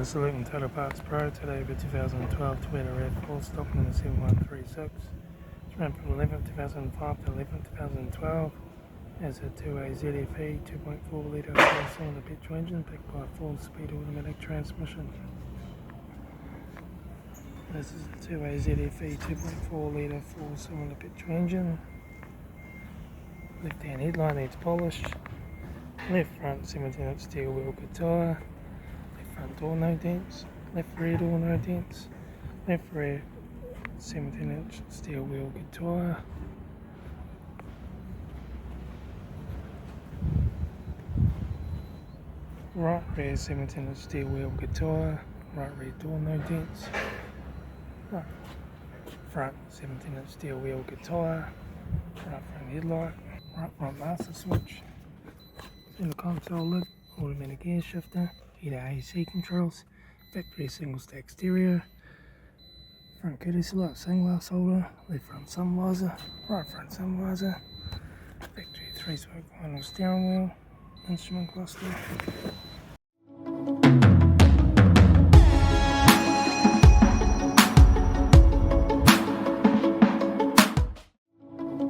This is Litre Total Parts Pro. Today with 2012 Toyota RAV4 stock number 7136. It's run from 11th 2005 to 11th 2012. Has a 2A ZFE 2.4 litre 4-cylinder petrol engine backed by a 4-speed automatic transmission. This is the 2A ZFE 2.4 litre 4-cylinder petrol engine. Left hand headlight needs polished. Left front 17-inch steel wheel good tyre. Left front door no dents. Left rear door no dents. Left rear 17-inch steel wheel good tyre. Right rear 17-inch steel wheel good tyre. Right rear door no dents. Right front 17-inch steel wheel good tyre. Right front headlight. Right front master switch. Center console lid. Automatic gear shifter. Heater AC controls. Factory single stack stereo. Front courtesy light, sunglass holder. Left front sun visor. Right front sun visor. Factory 3-spoke vinyl steering wheel. Instrument cluster.